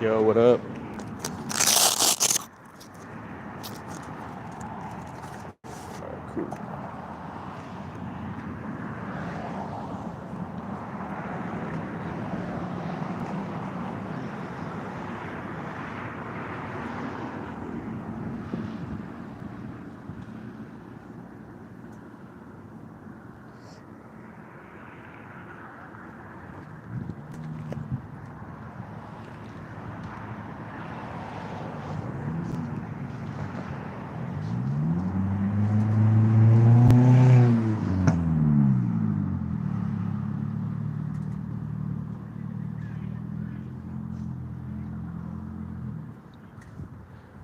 Yo, what up? Alright, cool.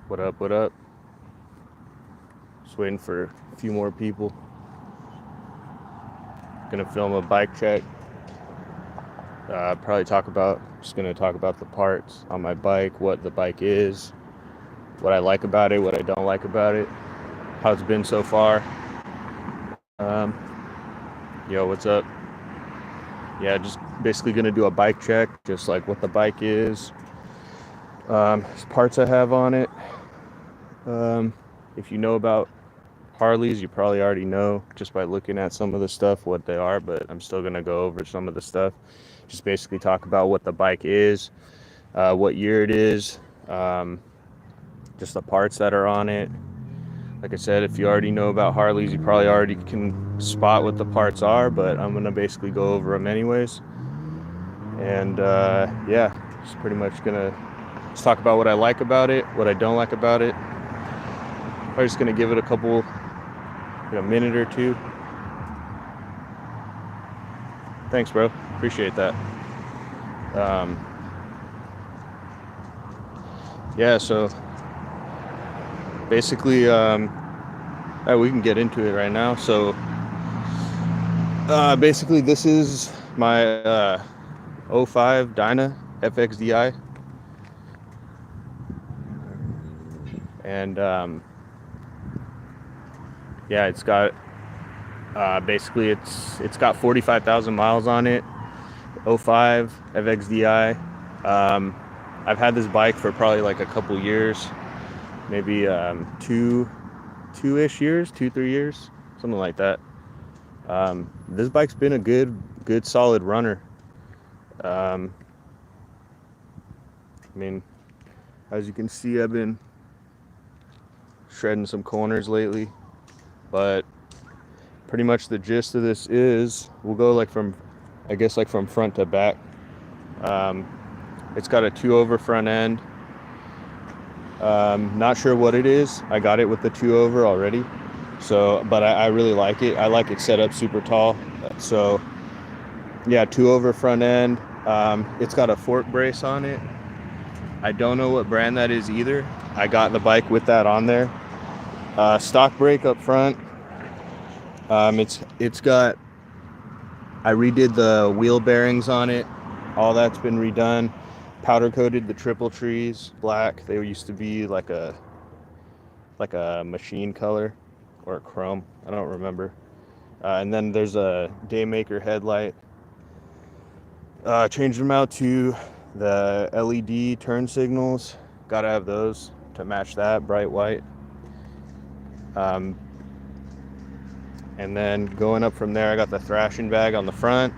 What up, what up? Just waiting for a few more people. Gonna film a bike check. Just gonna talk about the parts on my bike, what the bike is, what I like about it, what I don't like about it, how it's been so far. Yo, what's up? Yeah, just basically gonna do a bike check, just like what the bike is, parts I have on it. If you know about Harleys, you probably already know just by looking at some of the stuff what they are, but I'm still gonna go over some of the stuff. Just basically talk about what the bike is, what year it is, just the parts that are on it. Like I said, if you already know about Harleys, you probably already can spot what the parts are, but I'm gonna basically go over them anyways. And yeah, just pretty much gonna just talk about what I like about it, what I don't like about it. I'm just gonna give it a couple, minute or two. Thanks, bro. Appreciate that. Yeah, so basically, we can get into it right now. So basically, this is my 05 Dyna FXDI. And yeah, it's got basically it's got 45,000 miles on it. 05 FXDI. I've had this bike for probably like a couple years, maybe 2-ish years, 2-3 years, something like that. This bike's been a good solid runner. I mean, as you can see, I've been shredding some corners lately, but pretty much the gist of this is we'll go like from front to back. It's got a 2-over front end. Not sure what it is. I got it with the 2-over already, so but I really like it. I like it set up super tall. So yeah, 2-over front end. It's got a fork brace on it. I don't know what brand that is either. I got the bike with that on there. Stock brake up front. It's got, I redid the wheel bearings on it. All that's been redone. Powder coated the triple trees black. They used to be like a machine color or a chrome. I don't remember. And then there's a Daymaker headlight. Changed them out to the LED turn signals. Gotta have those to match that bright white. And then going up from there, I got the thrashing bag on the front.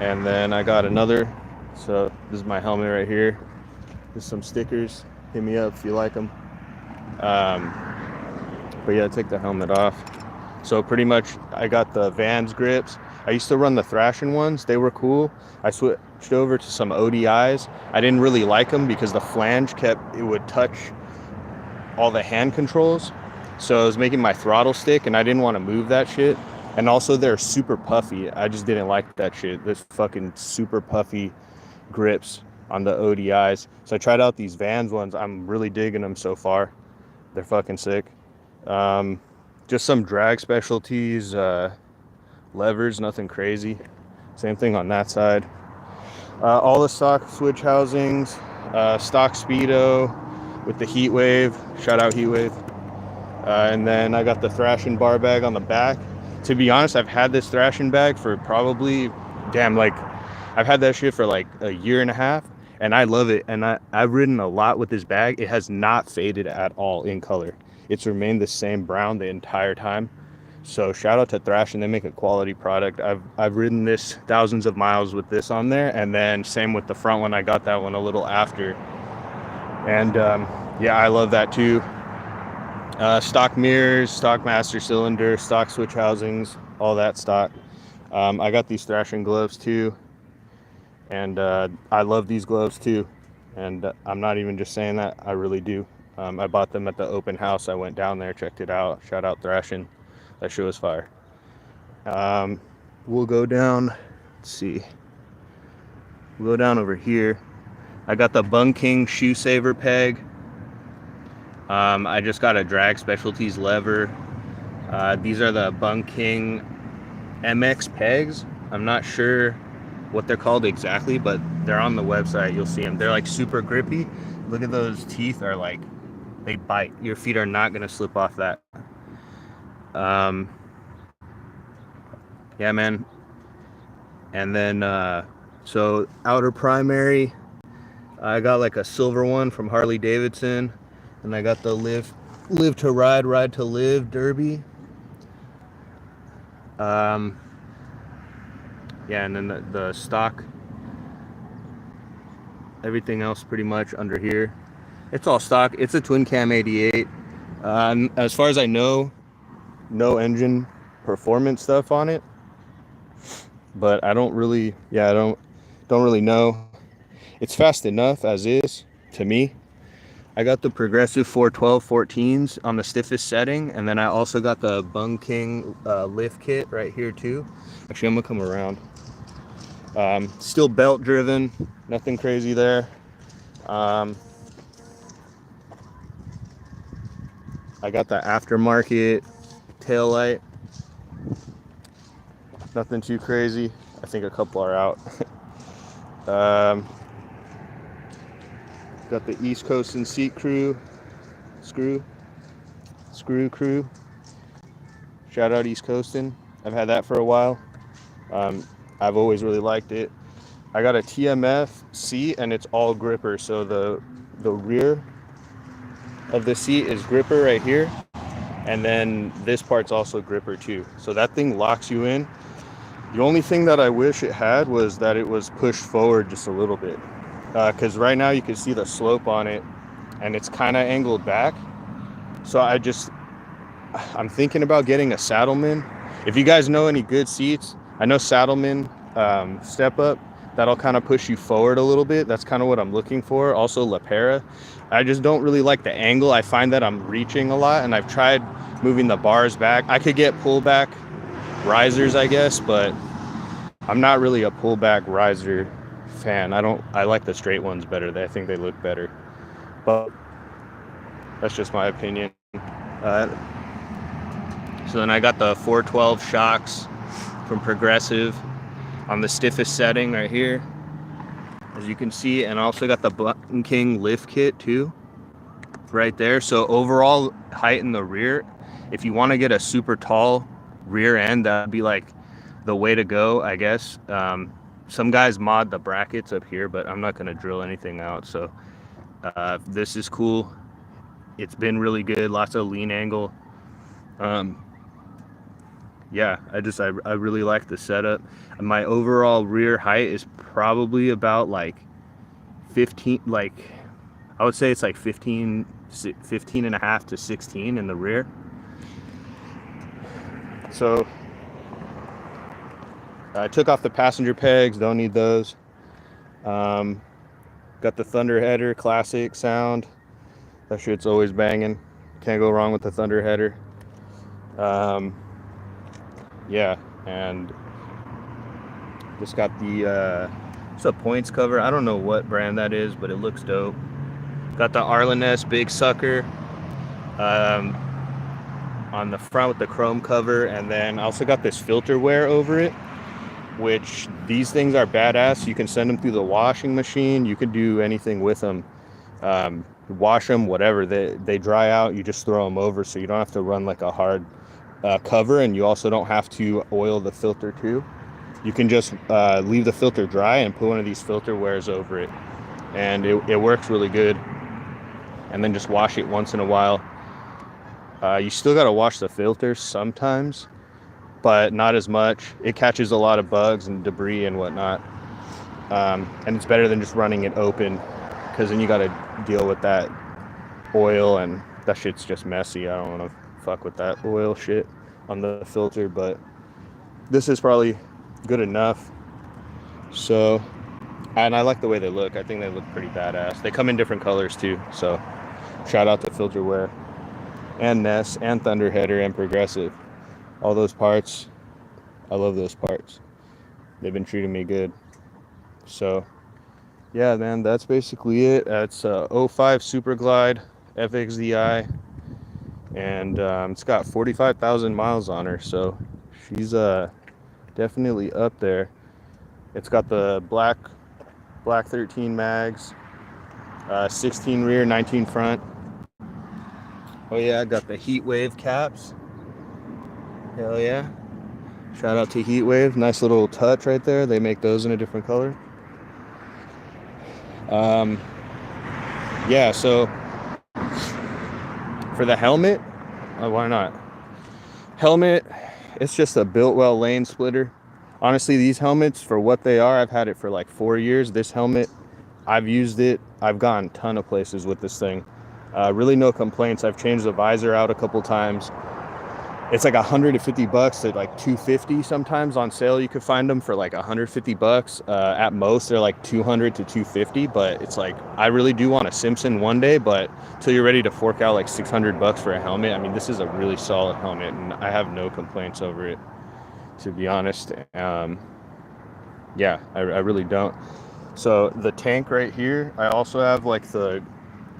And then I got another, so this is my helmet right here. There's some stickers, hit me up if you like them. But yeah, take the helmet off. So pretty much I got the Vans grips. I used to run the Thrashing ones, they were cool. I switched over to some ODIs. I didn't really like them because the flange it would touch all the hand controls. So it was making my throttle stick and I didn't want to move that shit. And also they're super puffy. I just didn't like that shit. This fucking super puffy grips on the ODIs. So I tried out these Vans ones. I'm really digging them so far. They're fucking sick. Just some drag specialties, levers, nothing crazy. Same thing on that side. All the stock switch housings, stock Speedo with the heat wave. Shout out heat wave. And then I got the Thrashing bar bag on the back. To be honest, I've had this Thrashing bag for probably, I've had that shit for like a year and a half, and I love it. And I've ridden a lot with this bag. It has not faded at all in color. It's remained the same brown the entire time. So shout out to Thrashing. They make a quality product. I've ridden this thousands of miles with this on there, and then same with the front one. I got that one a little after, and yeah, I love that too. Stock mirrors, stock master cylinder, stock switch housings, all that stock. I got these Thrashing gloves too, and I love these gloves too, and I'm not even just saying that, I really do. I bought them at the open house. I went down there, checked it out. Shout out Thrashing. That shit was fire. We'll go down, let's see, we'll go down over here. I got the Bung King shoe saver peg. I just got a drag specialties lever. These are the Bung King MX pegs. I'm not sure what they're called exactly, but they're on the website. You'll see them. They're like super grippy. Look at those teeth, are like, they bite. Your feet are not gonna slip off that. Yeah, man. And then so outer primary, I got like a silver one from Harley-Davidson, and I got the live to ride, ride to live derby. Yeah, and then the stock, everything else pretty much under here, it's all stock. It's a twin cam 88. As far as I know, no engine performance stuff on it, but I don't really, yeah, I don't really know. It's fast enough as is to me. I got the Progressive 412 14s on the stiffest setting, and then I also got the Bung King lift kit right here too. Actually, I'm gonna come around. Still belt driven, nothing crazy there. I got the aftermarket tail light, nothing too crazy. I think a couple are out. Got the East Coast and seat crew screw crew. Shout out East Coastin'. I've had that for a while. I've always really liked it. I got a TMF seat, and it's all gripper. So the rear of the seat is gripper right here, and then this part's also gripper too. So that thing locks you in. The only thing that I wish it had was that it was pushed forward just a little bit, because right now you can see the slope on it, and it's kind of angled back. So I'm thinking about getting a Saddleman. If you guys know any good seats, I know Saddleman step up, that'll kind of push you forward a little bit. That's kind of what I'm looking for. Also La Para. I just don't really like the angle. I find that I'm reaching a lot, and I've tried moving the bars back. I could get pullback risers, I guess, but I'm not really a pullback riser fan. I like the straight ones better. I think they look better, but that's just my opinion. So then I got the 412 shocks from Progressive on the stiffest setting right here, as you can see, and I also got the Bung King lift kit too right there. So overall height in the rear, if you want to get a super tall rear end, that'd be like the way to go, I guess. Some guys mod the brackets up here, but I'm not going to drill anything out. So this is cool. It's been really good, lots of lean angle. yeah, I really like the setup. My overall rear height is probably about like 15, like I would say it's like 15 and a half to 16 in the rear. So I took off the passenger pegs, don't need those. Got the Thunder header, classic sound. That shit's always banging. Can't go wrong with the Thunder header. Yeah, and just got the it's a points cover. I don't know what brand that is, but it looks dope. Got the Arlen-S big sucker on the front with the chrome cover, and then I also got this filter wear over it, which these things are badass. You can send them through the washing machine. You can do anything with them. Wash them, whatever. They dry out. You just throw them over, so you don't have to run like a hard cover, and you also don't have to oil the filter too. You can just leave the filter dry and put one of these filter wears over it, and it works really good. And then just wash it once in a while. You still got to wash the filters sometimes, but not as much. It catches a lot of bugs and debris and whatnot, and it's better than just running it open, because then you got to deal with that oil, and that shit's just messy. I don't want to fuck with that oil shit on the filter, but this is probably good enough. So, and I like the way they look. I think they look pretty badass. They come in different colors too, so shout out to filter wear and Ness and Thunder header and Progressive. All those parts, I love those parts. They've been treating me good. So yeah, man, that's basically it. That's 05 Super Glide FXDI, and it's got 45,000 miles on her, so she's definitely up there. It's got the black 13 mags, 16 rear, 19 front. Oh yeah, I got the heat wave caps. Hell yeah. Shout out to Heat Wave. Nice little touch right there. They make those in a different color. Yeah, so for the helmet, why not? Helmet, it's just a Biltwell lane splitter. Honestly, these helmets, for what they are, I've had it for like 4 years. This helmet, I've used it. I've gone a ton of places with this thing. Really no complaints. I've changed the visor out a couple times. It's like $150 at like $250 sometimes. On sale you could find them for like $150. At most they're like $200 to $250, but it's like, I really do want a Simpson one day, but till you're ready to fork out like $600 for a helmet, I mean, this is a really solid helmet, and I have no complaints over it, to be honest. Yeah, I really don't. So the tank right here, I also have like the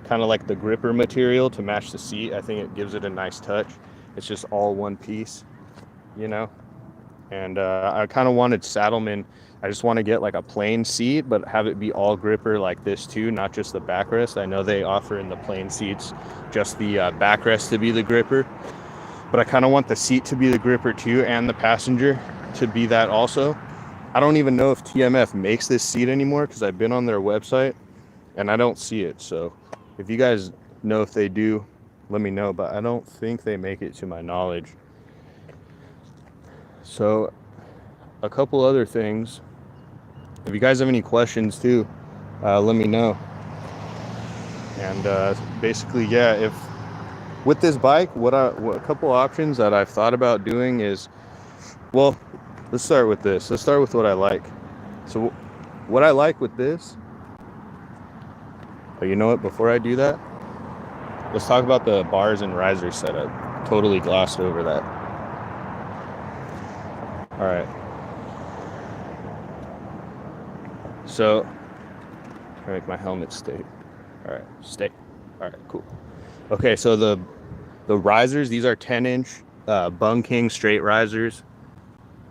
kind of like the gripper material to match the seat. I think it gives it a nice touch. It's just all one piece, you know. And I kind of wanted Saddlemen. I just want to get like a plain seat, but have it be all gripper like this too, not just the backrest. I know they offer in the plain seats just the backrest to be the gripper, but I kind of want the seat to be the gripper too, and the passenger to be that also. I don't even know if TMF makes this seat anymore, because I've been on their website and I don't see it. So if you guys know if they do, let me know, but I don't think they make it to my knowledge. So a couple other things, if you guys have any questions too, let me know. And basically, yeah, if with this bike, what a couple options that I've thought about doing is, well, let's start with this. Let's start with what I like. So what I like with this, but you know what, before I do that, let's talk about the bars and riser setup. Totally glossed over that. All right. So, try to make my helmet stay. All right, stay. All right, cool. Okay, so the risers, these are 10-inch Bung King straight risers,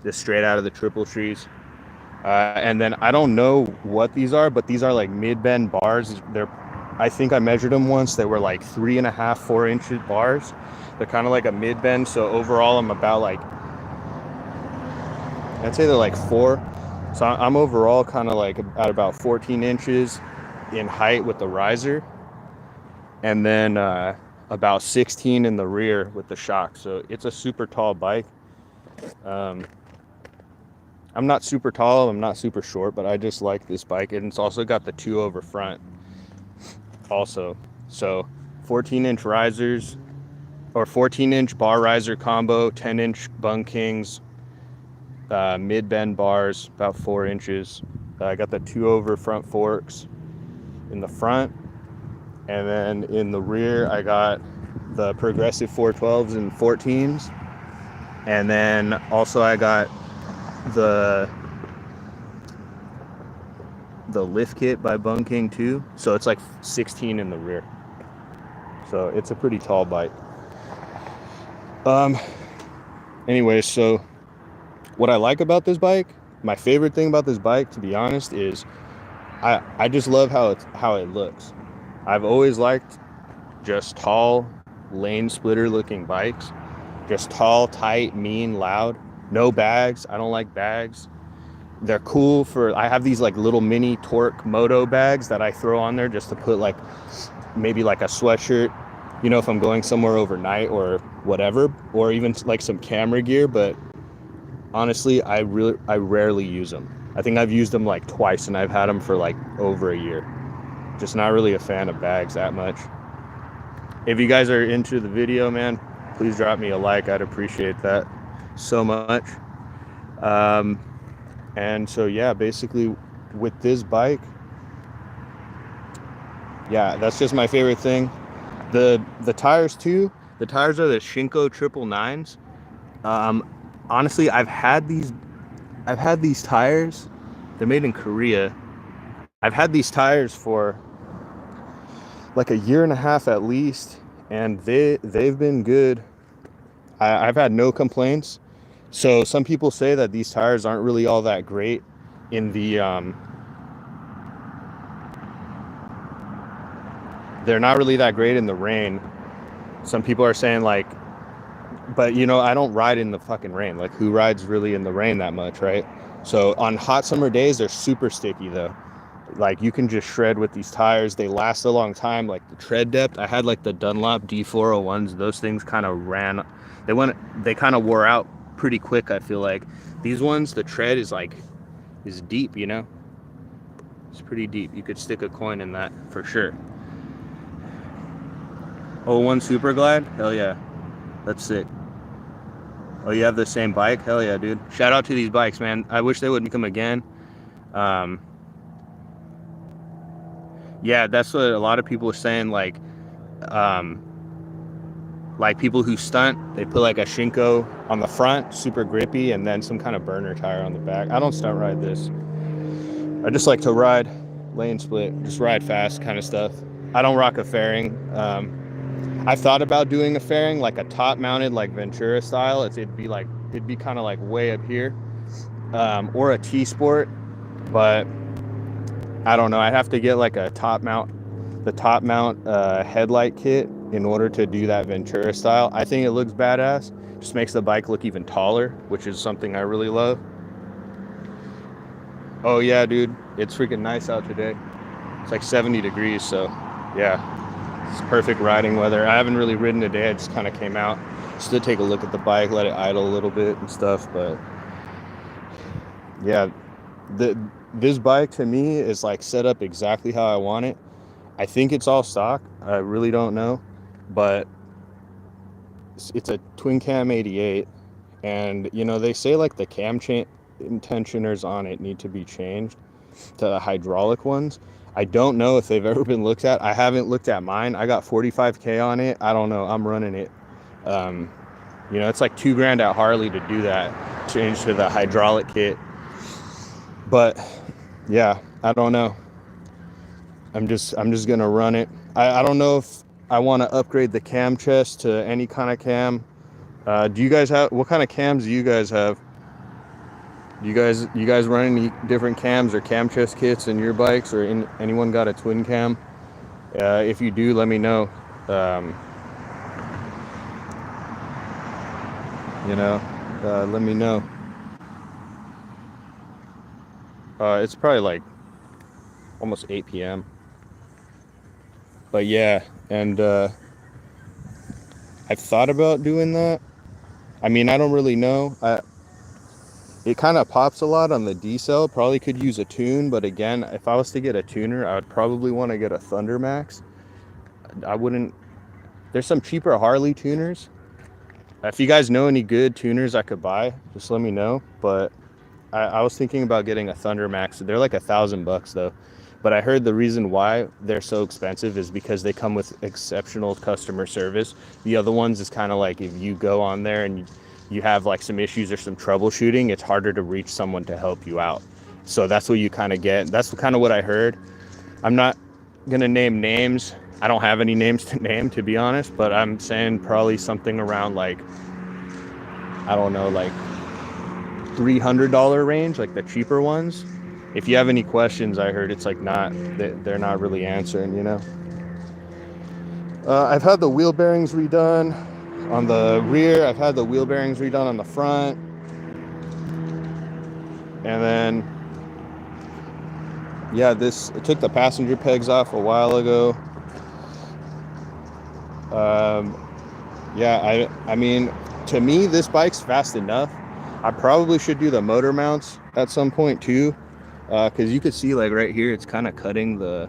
just straight out of the triple trees. And then I don't know what these are, but these are like mid-bend bars. I think I measured them once. They were like 3.5, 4 inches bars. They're kind of like a mid-bend. So overall, I'm about like, I'd say they're like 4. So I'm overall kind of like at about 14 inches in height with the riser, and then about 16 in the rear with the shock. So it's a super tall bike. I'm not super tall, I'm not super short, but I just like this bike, and it's also got the 2 over front also. So 14-inch risers, or 14-inch bar riser combo, 10-inch bung kings, mid bend bars about 4 inches. I got the 2 over front forks in the front, and then in the rear I got the progressive 412s and 14s, and then also I got the lift kit by Bung King too, so it's like 16 in the rear, so it's a pretty tall bike. Anyways, so what I like about this bike, my favorite thing about this bike, to be honest, is I just love how it looks. I've always liked just tall lane splitter looking bikes, just tall, tight, mean, loud, no bags. I don't like bags. They're cool for, I have these like little mini Torque moto bags that I throw on there just to put like maybe like a sweatshirt, you know, if I'm going somewhere overnight or whatever, or even like some camera gear. But honestly, I rarely use them. I think I've used them like twice, and I've had them for like over a year. Just not really a fan of bags that much. If you guys are into the video, man, please drop me a like. I'd appreciate that so much. And so yeah, basically with this bike, yeah, that's just my favorite thing. The tires too. The tires are the Shinko 999s. Honestly, I've had these tires. They're made in Korea. I've had these tires for like a year and a half at least, and they've been good. I've had no complaints. So some people say that these tires aren't really all that great in the they're not really that great in the rain. Some people are saying like, but you know, I don't ride in the fucking rain. Like, who rides really in the rain that much, right? So on hot summer days, they're super sticky though. Like, you can just shred with these tires. They last a long time. Like the tread depth, I had like the Dunlop D401s. Those things kind of they kind of wore out pretty quick. I feel like these ones, the tread is deep, you know, it's pretty deep. You could stick a coin in that for sure. Oh, one Super Glide, hell yeah, that's sick. Oh, you have the same bike? Hell yeah, dude. Shout out to these bikes, man. I wish they would come again. Yeah, that's what a lot of people are saying. Like people who stunt, they put like a Shinko on the front, super grippy, and then some kind of burner tire on the back. I don't stunt ride this. I just like to ride lane split, just ride fast kind of stuff. I don't rock a fairing. I've thought about doing a fairing, like a top mounted, like Ventura style. It'd be kind of like way up here, or a T-Sport, but I don't know. I'd have to get like the top mount headlight kit in order to do that Ventura style. I think it looks badass. Just makes the bike look even taller, which is something I really love. Oh yeah, dude, it's freaking nice out today. It's like 70 degrees, so yeah, it's perfect riding weather. I haven't really ridden today. I just kind of came out just to take a look at the bike, let it idle a little bit and stuff. But yeah, this bike to me is like set up exactly how I want it. I think it's all stock. I really don't know, but it's a twin cam 88, and you know, they say like the cam tensioners on it need to be changed to the hydraulic ones. I don't know if they've ever been looked at. I haven't looked at mine. I got 45K on it. I don't know. I'm running it. You know, it's like $2,000 at Harley to do that, change to the hydraulic kit. But yeah, I don't know. I'm just gonna run it. I don't know if I want to upgrade the cam chest to any kind of cam. Do you guys have, what kind of cams do you guys have? You guys run any different cams or cam chest kits in your bikes, or anyone got a twin cam? If you do, let me know. You know, let me know. It's probably like almost 8 p.m. But yeah, and I've thought about doing that. I mean, I don't really know. It kind of pops a lot on the D cell. Probably could use a tune, but again, if I was to get a tuner, I would probably want to get a Thunder Max. I wouldn't. There's some cheaper Harley tuners. If you guys know any good tuners I could buy, just let me know. But I was thinking about getting a Thunder Max. They're like $1,000 though. But I heard the reason why they're so expensive is because they come with exceptional customer service. The other ones is kind of like if you go on there and you have like some issues or some troubleshooting, it's harder to reach someone to help you out. So that's what you kind of get. That's kind of what I heard. I'm not gonna name names. I don't have any names to name, to be honest, but I'm saying probably something around like, I don't know, like $300 range, like the cheaper ones. If you have any questions, I heard it's like they're not really answering, you know. I've had the wheel bearings redone on the rear. I've had the wheel bearings redone on the front. And then, yeah, I took the passenger pegs off a while ago. Yeah, I mean, to me, this bike's fast enough. I probably should do the motor mounts at some point too. Because you could see like right here, it's kind of cutting the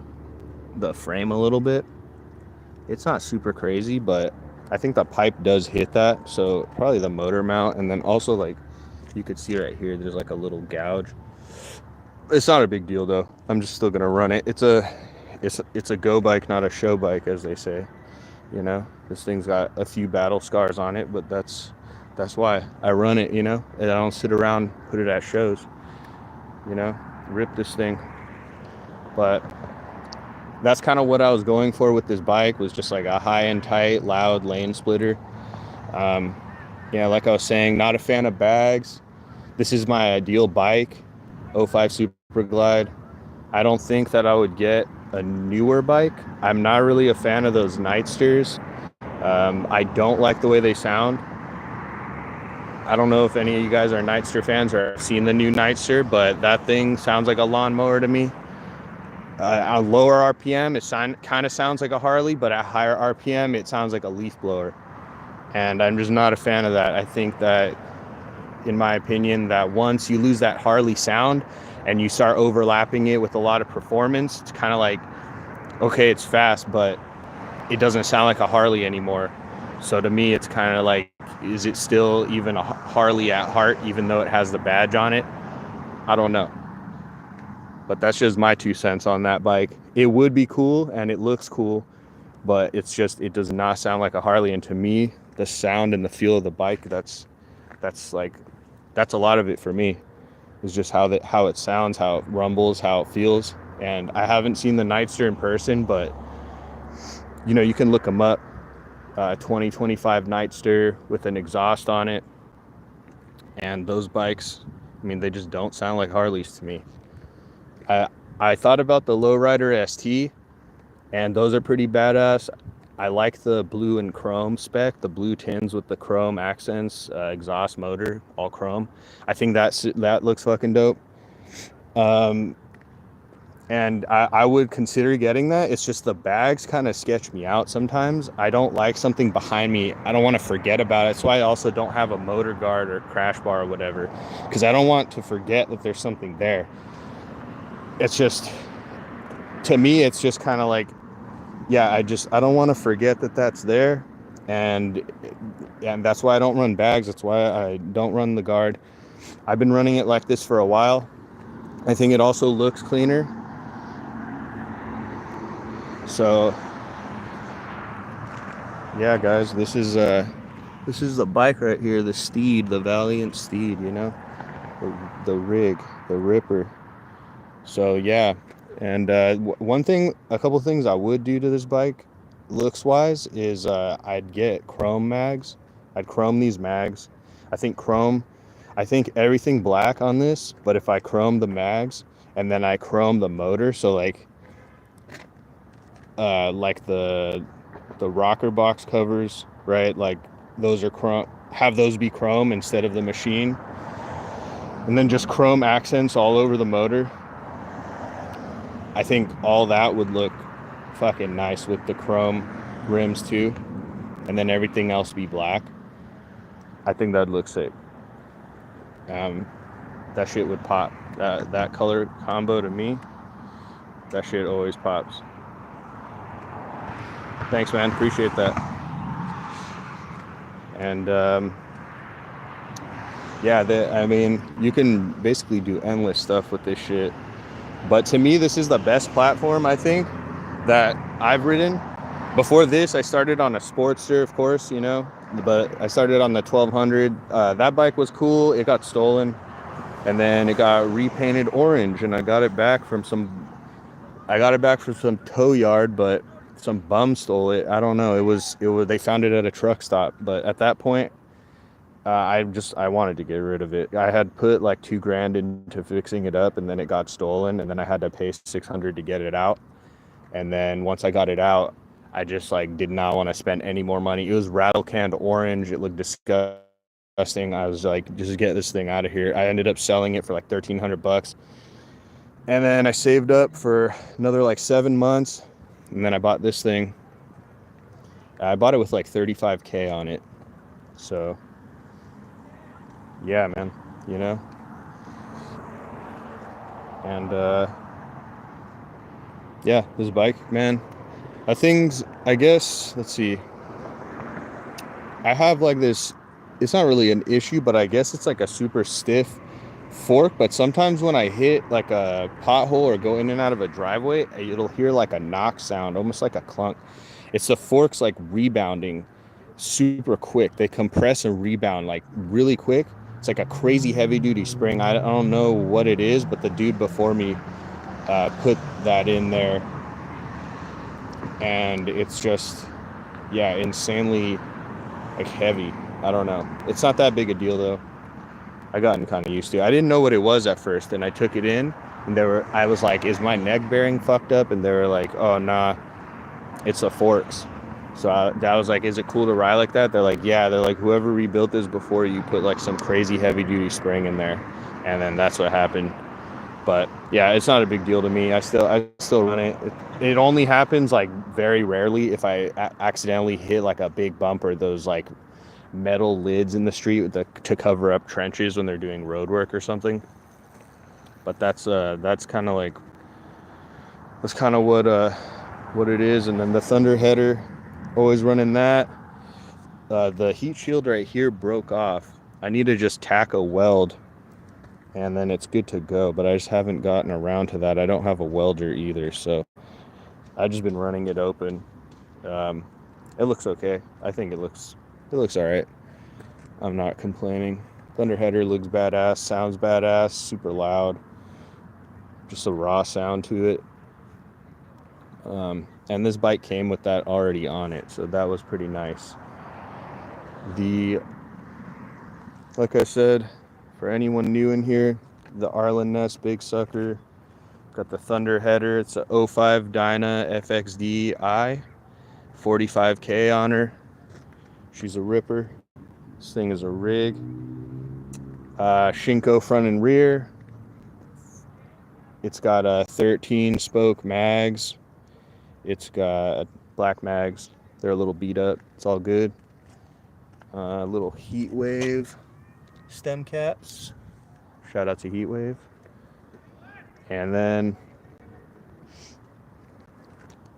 frame a little bit. It's not super crazy, but I think the pipe does hit that. So probably the motor mount, and then also like you could see right here, there's like a little gouge. It's not a big deal though. I'm just still gonna run it. It's a go bike, not a show bike, as they say. You know, this thing's got a few battle scars on it, but that's why I run it. You know, and I don't sit around, put it at shows. You know, rip this thing. But that's kind of what I was going for with this bike, was just like a high and tight, loud lane splitter. Yeah, like I was saying, not a fan of bags. This is my ideal bike, 05 Super Glide. I don't think that I would get a newer bike. I'm not really a fan of those Nightsters. I don't like the way they sound. I don't know if any of you guys are Nightster fans or have seen the new Nightster, but that thing sounds like a lawnmower to me. At lower RPM, it kind of sounds like a Harley, but at higher RPM, it sounds like a leaf blower. And I'm just not a fan of that. I think that, in my opinion, that once you lose that Harley sound and you start overlapping it with a lot of performance, it's kind of like, okay, it's fast, but it doesn't sound like a Harley anymore. So to me, it's kind of like, is it still even a Harley at heart, even though it has the badge on it? I don't know. But that's just my 2 cents on that bike. It would be cool and it looks cool, but it does not sound like a Harley. And to me, the sound and the feel of the bike, that's a lot of it for me. It's just how it sounds, how it rumbles, how it feels. And I haven't seen the Nightster in person, but you know, you can look them up. 2025 Nightster with an exhaust on it. And those bikes, I mean, they just don't sound like Harleys to me. I thought about the Lowrider ST, and those are pretty badass. I like the blue and chrome spec, the blue tins with the chrome accents, exhaust motor, all chrome. I think that looks fucking dope. And I would consider getting that. It's just the bags kind of sketch me out sometimes. I don't like something behind me. I don't want to forget about it. That's why I also don't have a motor guard or crash bar or whatever, because I don't want to forget that there's something there. It's just, to me, it's just kind of like, yeah, I don't want to forget that that's there. And that's why I don't run bags. That's why I don't run the guard. I've been running it like this for a while. I think it also looks cleaner. So yeah, guys, this is the bike right here, the Steed, the Valiant Steed, you know, the rig, the Ripper. So yeah, and a couple things I would do to this bike, looks wise, is I'd get chrome mags. I'd chrome these mags. I think everything black on this, but if I chrome the mags and then I chrome the motor, so like the rocker box covers, right? Like those are chrome. Have those be chrome instead of the machine, and then just chrome accents all over the motor. I think all that would look fucking nice with the chrome rims too, and then everything else be black. I think that'd look sick. That shit would pop. That color combo to me, that shit always pops. Thanks, man. Appreciate that. And yeah, I mean, you can basically do endless stuff with this shit. But to me, this is the best platform, I think, that I've ridden. Before this, I started on a Sportster, of course, you know, but I started on the 1200. That bike was cool. It got stolen, and then it got repainted orange, and I got it back from some tow yard, but some bum stole it. I don't know. It was they found it at a truck stop, but at that point, I wanted to get rid of it. I had put like $2,000 into fixing it up, and then it got stolen, and then I had to pay $600 to get it out. And then once I got it out, I just like did not want to spend any more money. It was rattle canned orange. It looked disgusting. I was like, just get this thing out of here. I ended up selling it for like $1,300. And then I saved up for another like 7 months, and then I bought this thing. I bought it with like $35K on it. So yeah, man, you know. And yeah, this bike, man. Things, I guess, let's see. I have like this, it's not really an issue, but I guess it's like a super stiff fork. But sometimes when I hit like a pothole or go in and out of a driveway, it'll hear like a knock sound, almost like a clunk. It's the forks like rebounding super quick. They compress and rebound like really quick. It's like a crazy heavy duty spring. I don't know what it is, but the dude before me put that in there, and it's just, yeah, insanely like heavy. I don't know. It's not that big a deal though. I gotten kind of used to it. I didn't know what it was at first, and I took it in, and I was like, is my neck bearing fucked up? And they were like, oh nah, it's the forks. So I was like, is it cool to ride like that? They're like, yeah. They're like, whoever rebuilt this before you put like some crazy heavy duty spring in there, and then that's what happened. But yeah, it's not a big deal to me. I still run it. It only happens like very rarely if I accidentally hit like a big bump or those like metal lids in the street to cover up trenches when they're doing road work or something. But that's kind of like, that's kind of what it is. And then the Thunder header, always running that. The heat shield right here broke off. I need to just tack a weld, and then it's good to go, but I just haven't gotten around to that. I don't have a welder either, so I've just been running it open. It looks okay. I think it looks all right. I'm not complaining. Thunder header looks badass, sounds badass, super loud. Just a raw sound to it. And this bike came with that already on it, so that was pretty nice. Like I said, for anyone new in here, the Arlen Ness Big Sucker. Got the Thunder header. It's a 05 Dyna FXD-I. 45K on her. She's a ripper. This thing is a rig. Shinko front and rear. It's got a 13 spoke mags. It's got black mags. They're a little beat up. It's all good. Little Heat Wave stem caps. Shout out to Heat Wave. And then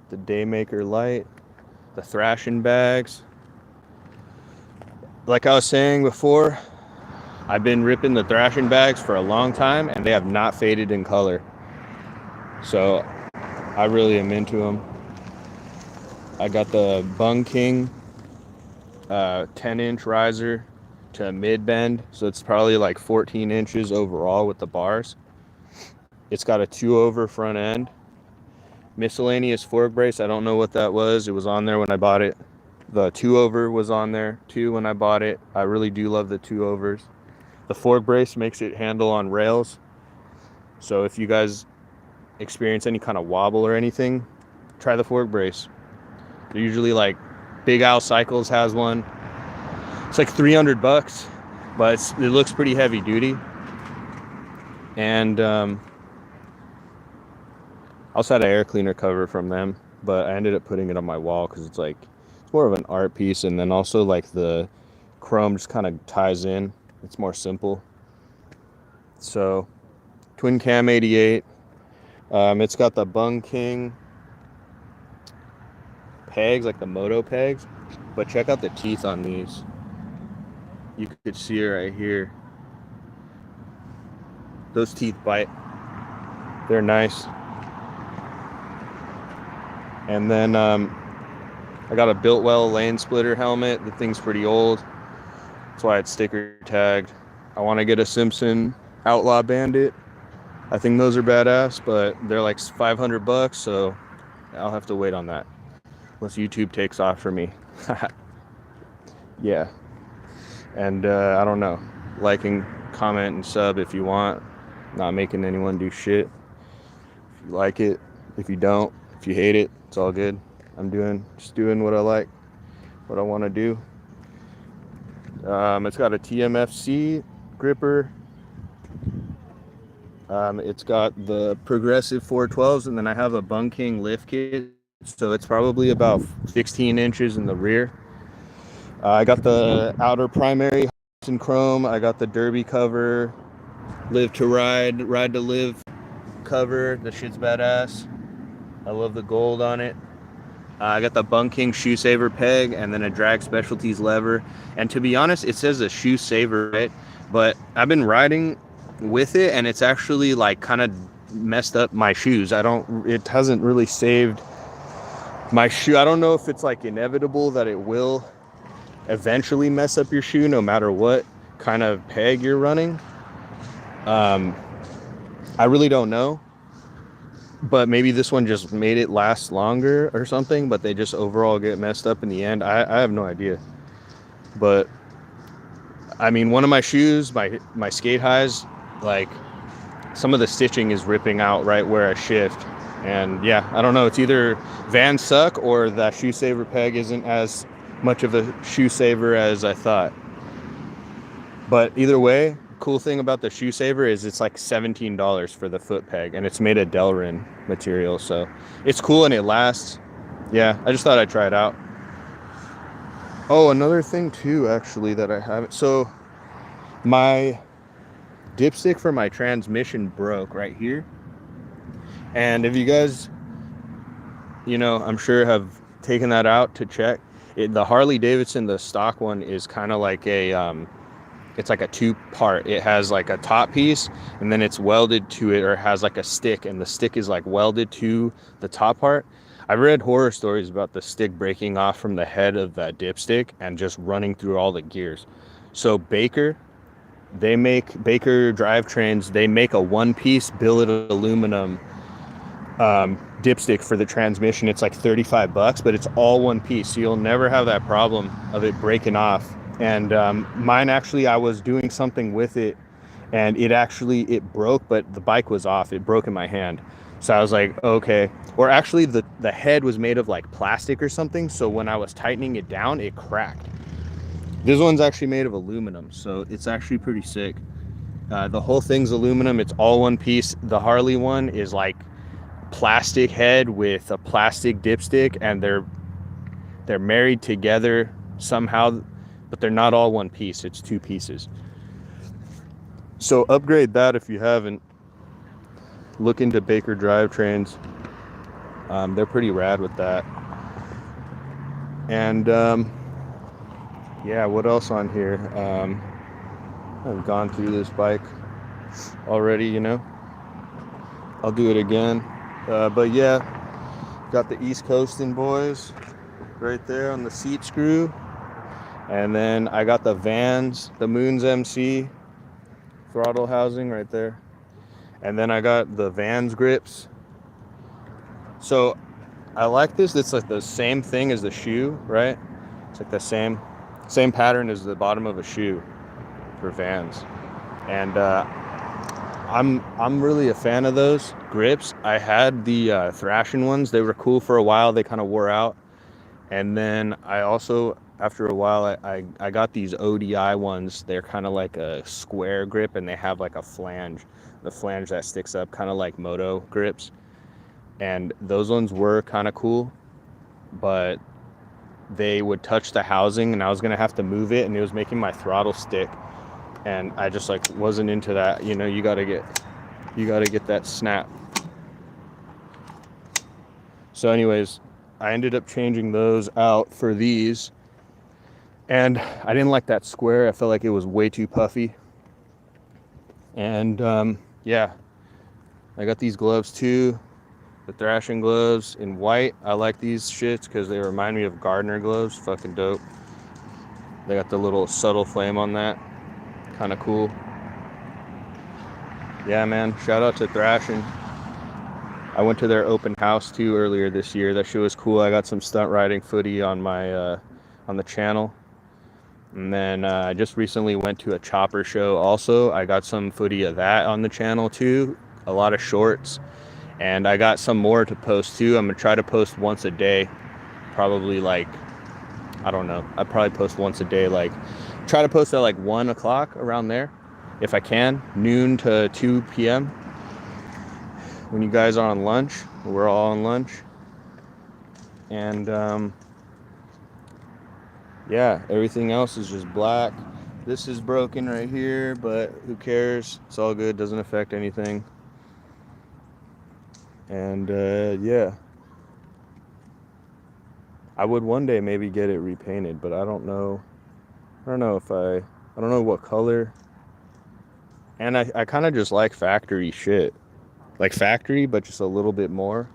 the Daymaker light, the thrashing bags. Like I was saying before, I've been ripping the thrashing bags for a long time, and they have not faded in color. So I really am into them. I got the Bung King 10-inch riser to mid-bend, so it's probably like 14 inches overall with the bars. It's got a 2-over front end. Miscellaneous fork brace, I don't know what that was. It was on there when I bought it. The 2-over was on there too when I bought it. I really do love the 2-overs. The fork brace makes it handle on rails. So if you guys experience any kind of wobble or anything, try the fork brace. They're usually like Big Al Cycles has one. It's like $300, but it looks pretty heavy duty. And I also had an air cleaner cover from them, but I ended up putting it on my wall because it's more of an art piece. And then also like the chrome just kind of ties in. It's more simple. So twin cam 88. It's got the Bung King pegs, like the moto pegs, but check out the teeth on these. You could see it right here. Those teeth bite. They're nice. And then I got a Biltwell lane splitter helmet. The thing's pretty old. That's why it's sticker tagged. I want to get a Simpson Outlaw Bandit. I think those are badass, but they're like $500, so I'll have to wait on that. Unless YouTube takes off for me. Yeah. And I don't know. Liking, comment, and sub if you want. Not making anyone do shit. If you like it, if you don't, if you hate it, it's all good. I'm just doing what I like, what I want to do. It's got a TMFC gripper. It's got the progressive 412s, and then I have a Bung King lift kit, so it's probably about 16 inches in the rear. I got the outer primary in chrome. I got the derby cover, live to ride, ride to live cover. The shit's badass. I love the gold on it. I got the Bung King shoe saver peg, and then a drag specialties lever. And to be honest, it says a shoe saver, right? But I've been riding with it, and it's actually like kind of messed up my shoes. It hasn't really saved my shoe. I don't know if it's like inevitable that it will eventually mess up your shoe no matter what kind of peg you're running. I really don't know, but maybe this one just made it last longer or something, but they just overall get messed up in the end. I have no idea. But I mean, one of my shoes, my skate highs, like some of the stitching is ripping out right where I shift. And yeah, I don't know, it's either Vans suck or that shoe saver peg isn't as much of a shoe saver as I thought. But either way, cool thing about the shoe saver is it's like $17 for the foot peg, and it's made of Delrin material, so it's cool and it lasts. Yeah, I just thought I'd try it out. Oh, another thing too, actually, that I haven't. So my dipstick for my transmission broke right here. And if you guys, I'm sure have taken that out to check it, the Harley-Davidson, the stock one, is kind of like it's like a two-part. It has like a top piece, and then it's welded to it, or has like a stick, and the stick is like welded to the top part. I've read horror stories about the stick breaking off from the head of that dipstick and just running through all the gears. So Baker drivetrains, they make a one-piece billet aluminum dipstick for the transmission. It's like $35, but it's all one piece, so you'll never have that problem of it breaking off. And mine, actually, I was doing something with it, and it broke, but the bike was off. It broke in my hand. So I was like, okay. Or actually, the head was made of like plastic or something, so when I was tightening it down, it cracked. This one's actually made of aluminum, so it's actually pretty sick. The whole thing's aluminum. It's all one piece. The Harley one is like plastic head with a plastic dipstick, and they're married together somehow, but they're not all one piece. It's two pieces. So upgrade that if you haven't. Look into Baker drivetrains. They're pretty rad with that. And yeah, what else on here? I've gone through this bike already, I'll do it again. But yeah, got the East Coastin' boys right there on the seat screw. And then I got the Vans, the Moons MC throttle housing right there. And then I got the Vans grips. So I like this. It's like the same thing as the shoe, right? It's like the same pattern as the bottom of a shoe for Vans. And I'm really a fan of those grips. I had the Thrashing ones. They were cool for a while. They kind of wore out. And then I also, after a while, I got these ODI ones. They're kind of like a square grip, and they have like a flange. The flange that sticks up, kind of like moto grips. And those ones were kind of cool. But they would touch the housing and I was gonna have to move it, and it was making my throttle stick, and I just like wasn't into that. You know, you gotta get that snap. So anyways, I ended up changing those out for these, and I didn't like that square. I felt like it was way too puffy. And yeah, I got these gloves too, the thrashing gloves in white. I like these shits because they remind me of gardener gloves. Fucking dope. They got the little subtle flame on that. Kind of cool. Yeah, man, shout out to Thrashing. I went to their open house too earlier this year. That shit was cool. I got some stunt riding footy on my on the channel. And then I just recently went to a chopper show also. I got some footy of that on the channel too. A lot of shorts. And I got some more to post too. I'm gonna try to post once a day. Probably like, I don't know. I probably post once a day. Like, try to post at like 1 o'clock around there. If I can, noon to 2 p.m. when you guys are on lunch. We're all on lunch. And yeah, everything else is just black. This is broken right here, but who cares? It's all good, doesn't affect anything. And yeah, I would one day maybe get it repainted, but I don't know if I don't know what color. And I kind of just like factory shit. Like factory, but just a little bit more.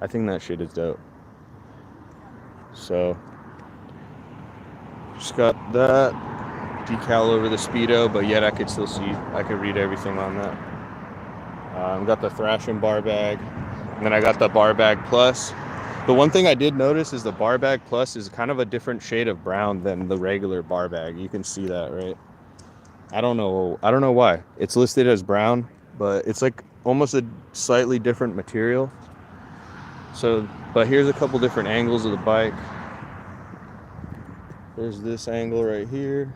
I think that shit is dope. So, just got that decal over the Speedo, but yet I could still see, I could read everything on that. Got the Thrashing bar bag. And then I got the bar bag plus. The one thing I did notice is the bar bag plus is kind of a different shade of brown than the regular bar bag. You can see that, right? I don't know why. It's listed as brown, but it's like almost a slightly different material. So, but here's a couple different angles of the bike. There's this angle right here.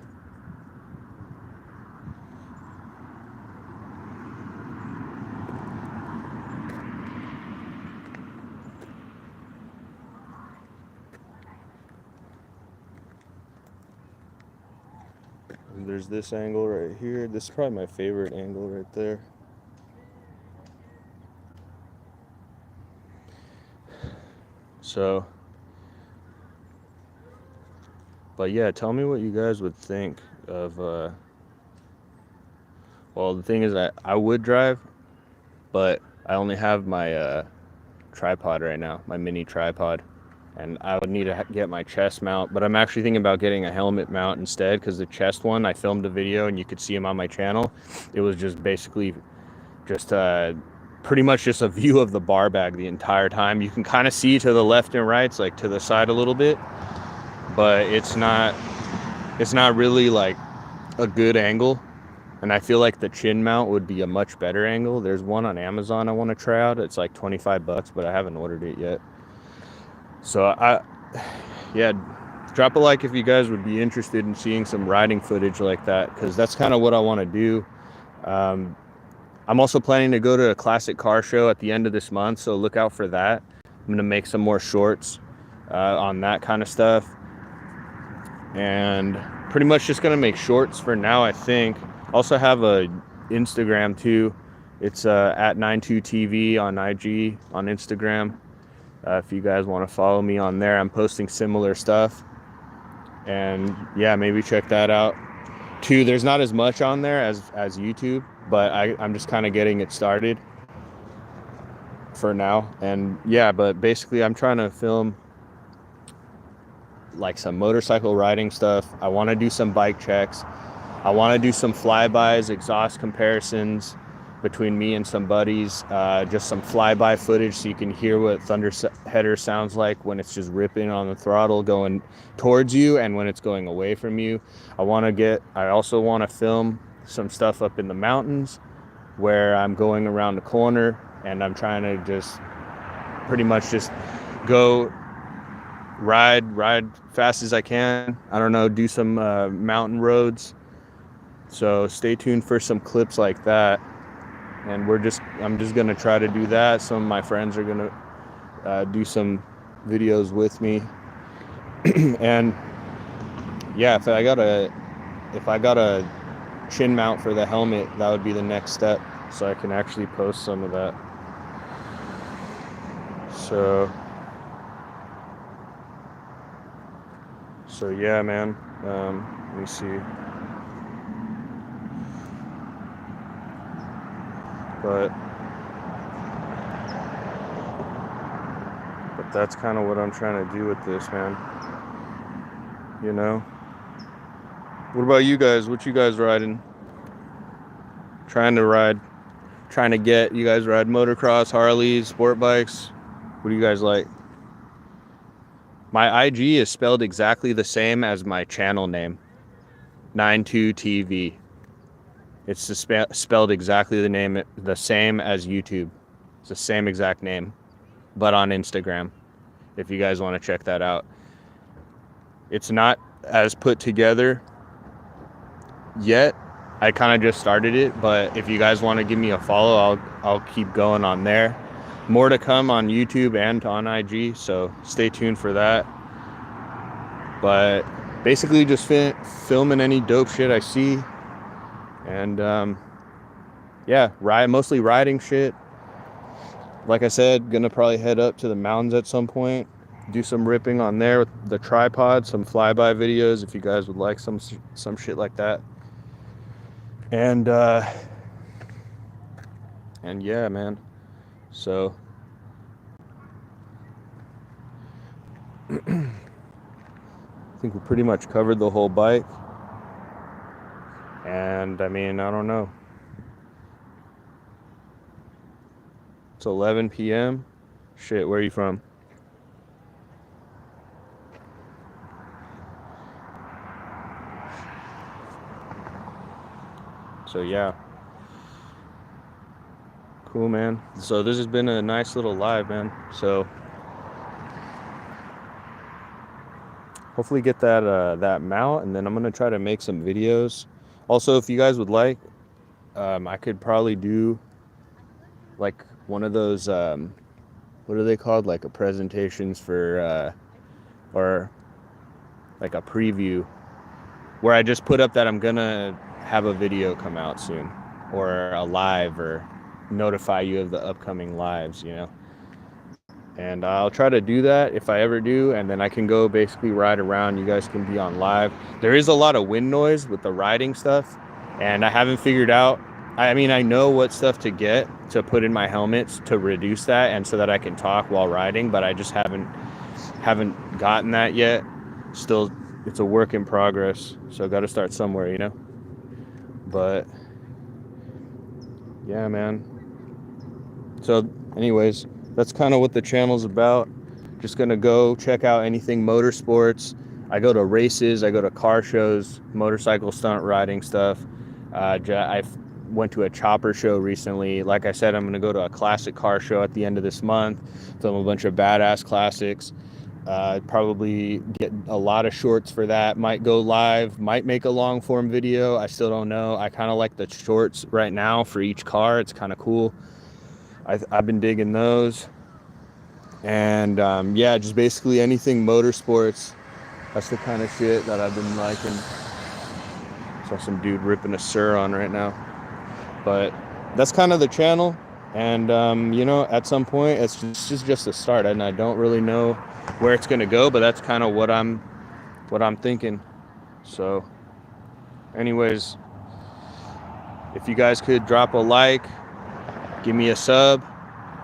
And there's this angle right here. This is probably my favorite angle right there. So, but yeah, tell me what you guys would think of, well, the thing is that I would drive, but I only have my tripod right now, my mini tripod, and I would need to get my chest mount, but I'm actually thinking about getting a helmet mount instead, because the chest one, I filmed a video and you could see him on my channel. It was just basically just pretty much just a view of the bar bag the entire time. You can kind of see to the left and right, like to the side a little bit, but it's not really like a good angle. And I feel like the chin mount would be a much better angle. There's one on Amazon I want to try out. It's like $25, but I haven't ordered it yet. So yeah, drop a like if you guys would be interested in seeing some riding footage like that, because that's kind of what I want to do. I'm also planning to go to a classic car show at the end of this month, so look out for that. I'm going to make some more shorts on that kind of stuff. And pretty much just going to make shorts for now, I think. Also have a Instagram too. It's at NineTooTV on IG, on Instagram. If you guys want to follow me on there, I'm posting similar stuff. And yeah, maybe check that out too. There's not as much on there as YouTube, but I'm just kind of getting it started for now. And yeah, but basically I'm trying to film like some motorcycle riding stuff. I want to do some bike checks. I want to do some flybys, exhaust comparisons between me and some buddies. Just some flyby footage so you can hear what thunder header sounds like when it's just ripping on the throttle going towards you and when it's going away from you. I also want to film some stuff up in the mountains where I'm going around the corner and I'm trying to just pretty much just go ride fast as I can. I don't know, do some mountain roads. So stay tuned for some clips like that. And I'm just gonna try to do that. Some of my friends are gonna do some videos with me. And yeah, if I got a chin mount for the helmet, that would be the next step, so I can actually post some of that. So yeah, man. Let me see. But that's kind of what I'm trying to do with this, man. You know? What about you guys? What you guys riding? Trying to get, you guys ride motocross, Harleys, sport bikes? What do you guys like? My IG is spelled exactly the same as my channel name, NineTooTV. It's spelled exactly the same as YouTube. It's the same exact name, but on Instagram, if you guys want to check that out. It's not as put together yet. I kind of just started it, but if you guys want to give me a follow, I'll keep going on there. More to come on YouTube and on IG, so stay tuned for that. But basically just filming any dope shit I see. And yeah, mostly riding shit. Like I said, gonna probably head up to the mountains at some point, do some ripping on there with the tripod, some flyby videos if you guys would like some shit like that. And yeah, man. So I think we pretty much covered the whole bike. And I mean, I don't know. It's 11 p.m. Shit, where are you from? So yeah. Cool, man. So this has been a nice little live, man. So hopefully get that mount, and then I'm gonna try to make some videos. Also, if you guys would like, I could probably do like one of those what are they called, like a presentations for or like a preview where I just put up that I'm gonna have a video come out soon, or a live, or notify you of the upcoming lives, you know. And I'll try to do that if I ever do, and then I can go basically ride around. You guys can be on live. There is a lot of wind noise with the riding stuff, and I haven't figured out, I mean, I know what stuff to get to put in my helmets to reduce that, and so that I can talk while riding, but I just haven't gotten that yet. Still, it's a work in progress, so I got to start somewhere, you know. But yeah, man. So anyways, that's kind of what the channel's about. Just gonna go check out anything motorsports. I go to races, I go to car shows, motorcycle stunt riding stuff. I went to a chopper show recently. Like I said, I'm gonna go to a classic car show at the end of this month, film a bunch of badass classics. Probably get a lot of shorts for that. Might go live, might make a long form video. I still don't know. I kind of like the shorts right now for each car. It's kind of cool. I've been digging those. And yeah, just basically anything motorsports. That's the kind of shit that I've been liking. Saw some dude ripping a Sur on right now. But that's kind of the channel. And you know, at some point, it's just a start, and I don't really know where it's gonna go, but that's kind of what I'm thinking. So anyways, if you guys could drop a like, give me a sub.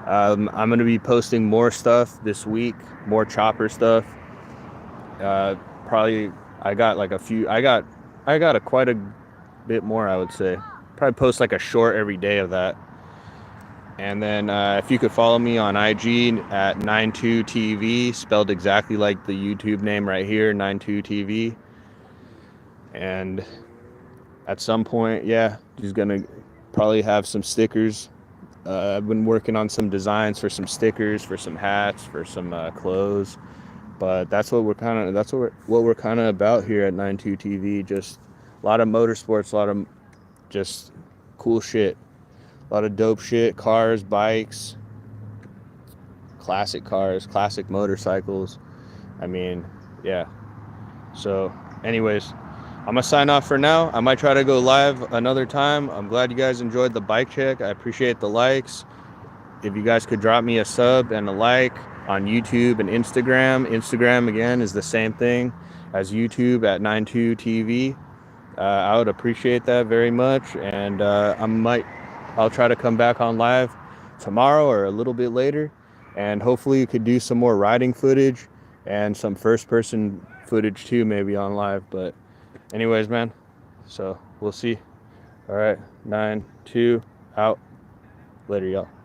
I'm gonna be posting more stuff this week, more chopper stuff. Probably I got quite a bit more, I would say. Probably post like a short every day of that. And then if you could follow me on IG at NineTooTV, spelled exactly like the YouTube name right here, NineTooTV. And at some point, yeah, just gonna probably have some stickers. I've been working on some designs for some stickers, for some hats, for some clothes. But that's what we're kind of about here at NineTooTV. Just a lot of motorsports, a lot of just cool shit. A lot of dope shit, cars, bikes, classic cars, classic motorcycles. I mean, Yeah. So anyways, I'm gonna sign off for now. I might try to go live another time. I'm glad you guys enjoyed the bike check. I appreciate the likes. If you guys could drop me a sub and a like on YouTube and Instagram. Instagram again is the same thing as YouTube at NineTooTV. I would appreciate that very much. And I'll try to come back on live tomorrow or a little bit later, and hopefully you could do some more riding footage and some first person footage too, maybe on live. But anyways, man, so we'll see. All right, 9-2 out. Later, y'all.